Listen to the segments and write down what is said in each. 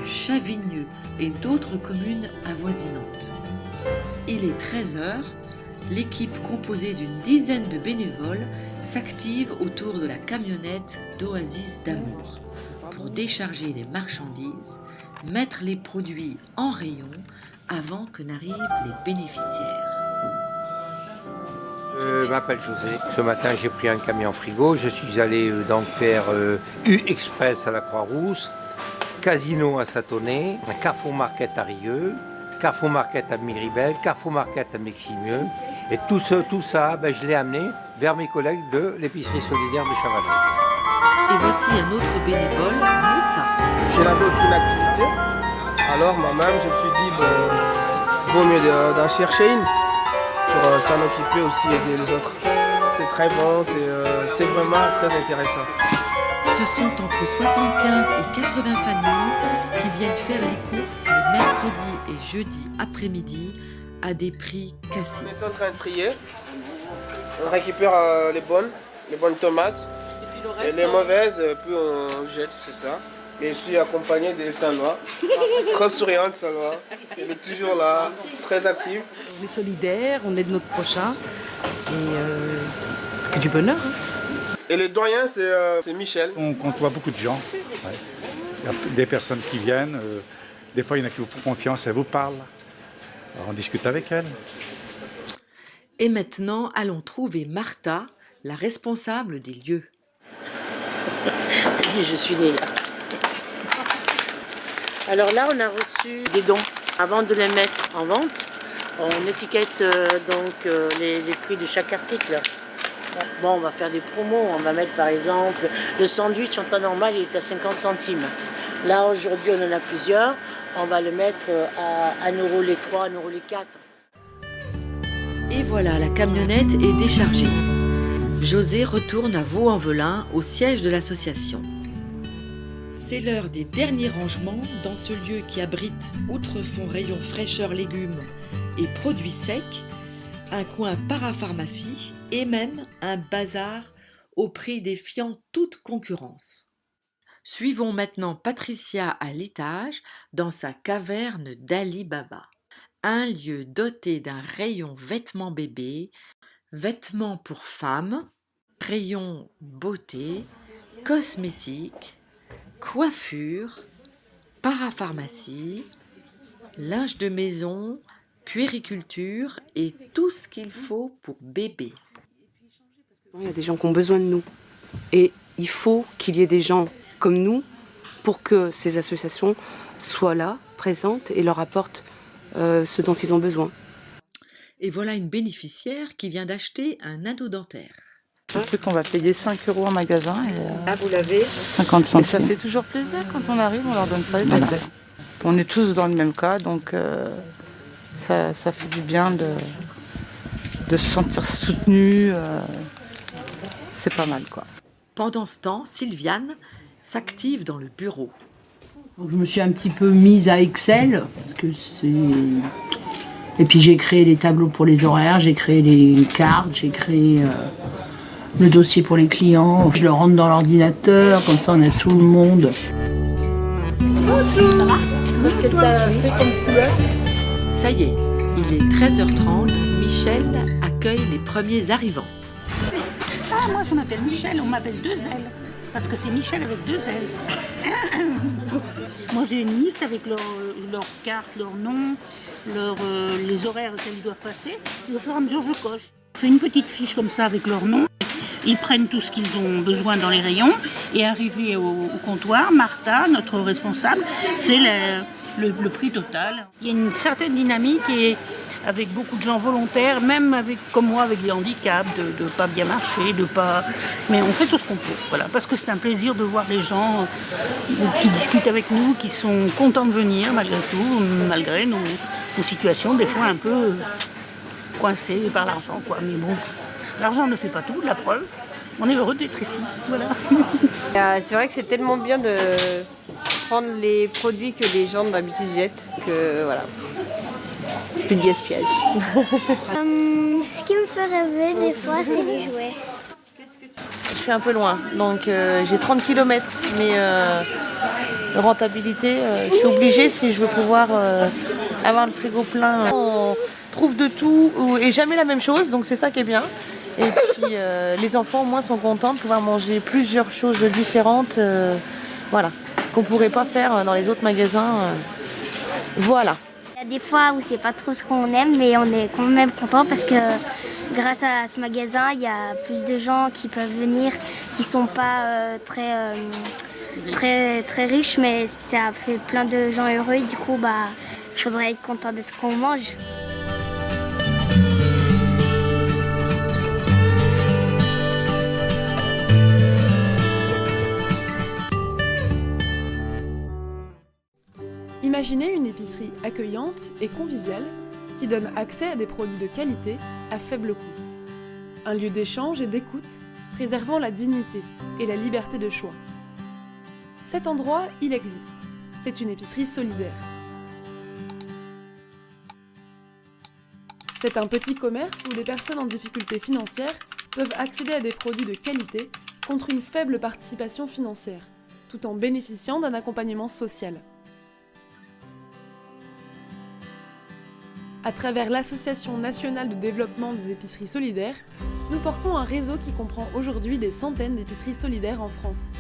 Chavigneux et d'autres communes avoisinantes. Il est 13 h, l'équipe composée d'une dizaine de bénévoles s'active autour de la camionnette d'Oasis d'Amour pour décharger les marchandises, mettre les produits en rayon avant que n'arrivent les bénéficiaires. Je m'appelle José. Ce matin, j'ai pris un camion frigo. Je suis allé donc faire U-Express à la Croix-Rousse, Casino à Satonnet, Carrefour Market à Rieux, Carrefour Market à Miribel, Carrefour Market à Meximieux. Et tout ça, je l'ai amené vers mes collègues de l'épicerie solidaire de Chavannes. Et voici un autre bénévole, Moussa. Je n'avais aucune activité. Alors moi-même, je me suis dit, vaut mieux d'en chercher une pour s'en occuper aussi, aider les autres. C'est très bon, c'est vraiment très intéressant. Ce sont entre 75 et 80 familles qui viennent faire les courses les mercredis et jeudis après-midi à des prix cassés. On est en train de trier. On récupère les bonnes tomates. Et les mauvaises, puis on jette, c'est ça. Et je suis accompagné des Sanois, très souriante Sanois. Elle est toujours là, très active. On est solidaires, on aide notre prochain. Et que du bonheur. Et le doyen, c'est Michel. On côtoie beaucoup de gens. Ouais. Il y a des personnes qui viennent. Des fois, il y en a qui vous font confiance, elles vous parlent. Alors, on discute avec elles. Et maintenant, allons trouver Martha, la responsable des lieux. Je suis née là. Alors là, on a reçu des dons. Avant de les mettre en vente, on étiquette les prix de chaque article. Bon, on va faire des promos. On va mettre par exemple le sandwich en temps normal, il est à 50 centimes. Là, aujourd'hui, on en a plusieurs. On va le mettre à 1 € les 3, 1 € les 4. Et voilà, la camionnette est déchargée. José retourne à Vaux-en-Velin, au siège de l'association. C'est l'heure des derniers rangements dans ce lieu qui abrite, outre son rayon fraîcheur légumes et produits secs, un coin parapharmacie et même un bazar au prix défiant toute concurrence. Suivons maintenant Patricia à l'étage dans sa caverne d'Ali Baba. Un lieu doté d'un rayon vêtements bébés, vêtements pour femmes, rayon beauté, cosmétiques, coiffure, parapharmacie, linge de maison, puériculture et tout ce qu'il faut pour bébé. Il y a des gens qui ont besoin de nous et il faut qu'il y ait des gens comme nous pour que ces associations soient là, présentes et leur apportent ce dont ils ont besoin. Et voilà une bénéficiaire qui vient d'acheter un ado dentaire. Je sais qu'on va payer 5 € en magasin et Là, vous l'avez. 50 centimes. Et ça fait toujours plaisir quand on arrive, on leur donne ça. Voilà. On est tous dans le même cas, donc ça fait du bien de se sentir soutenu. C'est pas mal, quoi. Pendant ce temps, Sylviane s'active dans le bureau. Donc, je me suis un petit peu mise à Excel, parce que c'est... Et puis j'ai créé les tableaux pour les horaires, j'ai créé les cartes, j'ai créé le dossier pour les clients. Je le rentre dans l'ordinateur, comme ça on a tout le monde. Bonjour. Qu'est-ce que t'as fait comme couleur ? Ça y est, il est 13h30, Michel accueille les premiers arrivants. Ah, moi je m'appelle Michel, on m'appelle 2 L, parce que c'est Michel avec 2 L. Moi j'ai une liste avec leurs cartes, leurs noms, les horaires auxquels ils doivent passer. Et au fur et à mesure je coche. Je fais une petite fiche comme ça avec leurs noms. Ils prennent tout ce qu'ils ont besoin dans les rayons et arrivé au comptoir, Martha, notre responsable, fait le prix total. Il y a une certaine dynamique et avec beaucoup de gens volontaires, même comme moi avec des handicaps, de pas bien marcher, mais on fait tout ce qu'on peut, voilà, parce que c'est un plaisir de voir les gens qui discutent avec nous, qui sont contents de venir malgré tout, malgré nos situations des fois un peu coincées par l'argent, quoi. Mais bon, l'argent ne fait pas tout, la preuve. On est heureux d'être ici, voilà. C'est vrai que c'est tellement bien de prendre les produits que les gens d'habitude jettent que voilà. Plus de gaspillage. Ce qui me fait rêver des fois, c'est les jouets. Je suis un peu loin. Donc j'ai 30 km, mais rentabilité, je suis obligée si je veux pouvoir avoir le frigo plein. On trouve de tout et jamais la même chose, donc c'est ça qui est bien. Et puis les enfants au moins sont contents de pouvoir manger plusieurs choses différentes, voilà, qu'on pourrait pas faire dans les autres magasins. Voilà. Il y a des fois où c'est pas trop ce qu'on aime, mais on est quand même content parce que grâce à ce magasin, il y a plus de gens qui peuvent venir, qui sont pas très riches, mais ça fait plein de gens heureux et du coup, il faudrait être content de ce qu'on mange. Imaginez une épicerie accueillante et conviviale qui donne accès à des produits de qualité à faible coût. Un lieu d'échange et d'écoute préservant la dignité et la liberté de choix. Cet endroit, il existe. C'est une épicerie solidaire. C'est un petit commerce où des personnes en difficulté financière peuvent accéder à des produits de qualité contre une faible participation financière, tout en bénéficiant d'un accompagnement social. À travers l'Association nationale de développement des épiceries solidaires, nous portons un réseau qui comprend aujourd'hui des centaines d'épiceries solidaires en France.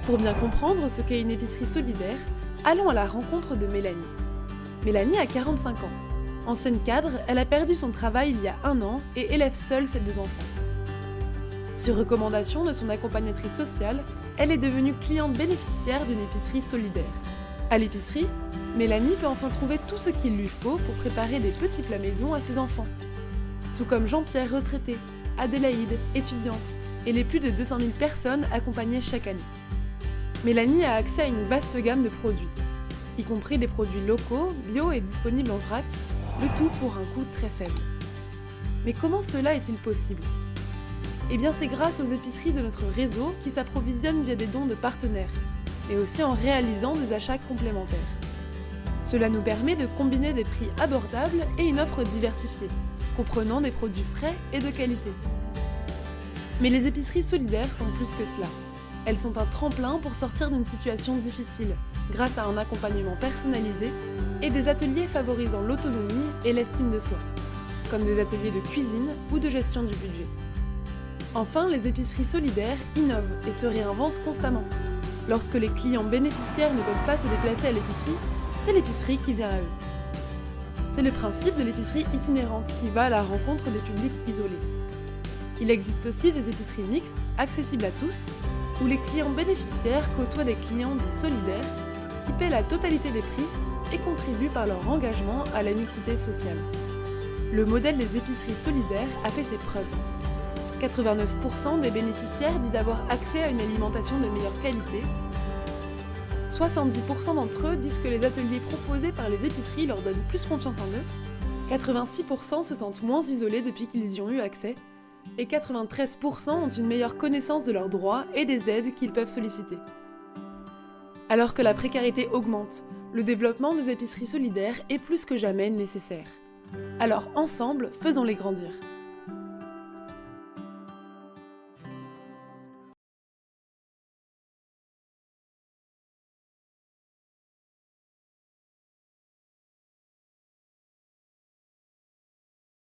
Pour bien comprendre ce qu'est une épicerie solidaire, allons à la rencontre de Mélanie. Mélanie a 45 ans. Ancienne cadre, elle a perdu son travail il y a 1 an et élève seule ses 2 enfants. Sur recommandation de son accompagnatrice sociale, elle est devenue cliente bénéficiaire d'une épicerie solidaire. À l'épicerie, Mélanie peut enfin trouver tout ce qu'il lui faut pour préparer des petits plats maison à ses enfants. Tout comme Jean-Pierre retraité, Adélaïde, étudiante, et les plus de 200 000 personnes accompagnées chaque année. Mélanie a accès à une vaste gamme de produits, y compris des produits locaux, bio et disponibles en vrac, le tout pour un coût très faible. Mais comment cela est-il possible ? Eh bien c'est grâce aux épiceries de notre réseau qui s'approvisionnent via des dons de partenaires, mais aussi en réalisant des achats complémentaires. Cela nous permet de combiner des prix abordables et une offre diversifiée, comprenant des produits frais et de qualité. Mais les épiceries solidaires sont plus que cela. Elles sont un tremplin pour sortir d'une situation difficile, grâce à un accompagnement personnalisé et des ateliers favorisant l'autonomie et l'estime de soi, comme des ateliers de cuisine ou de gestion du budget. Enfin, les épiceries solidaires innovent et se réinventent constamment. Lorsque les clients bénéficiaires ne peuvent pas se déplacer à l'épicerie, c'est l'épicerie qui vient à eux. C'est le principe de l'épicerie itinérante qui va à la rencontre des publics isolés. Il existe aussi des épiceries mixtes, accessibles à tous, où les clients bénéficiaires côtoient des clients dits solidaires qui paient la totalité des prix et contribuent par leur engagement à la mixité sociale. Le modèle des épiceries solidaires a fait ses preuves. 89% des bénéficiaires disent avoir accès à une alimentation de meilleure qualité. 70% d'entre eux disent que les ateliers proposés par les épiceries leur donnent plus confiance en eux. 86% se sentent moins isolés depuis qu'ils y ont eu accès. Et 93% ont une meilleure connaissance de leurs droits et des aides qu'ils peuvent solliciter. Alors que la précarité augmente, le développement des épiceries solidaires est plus que jamais nécessaire. Alors ensemble, faisons-les grandir.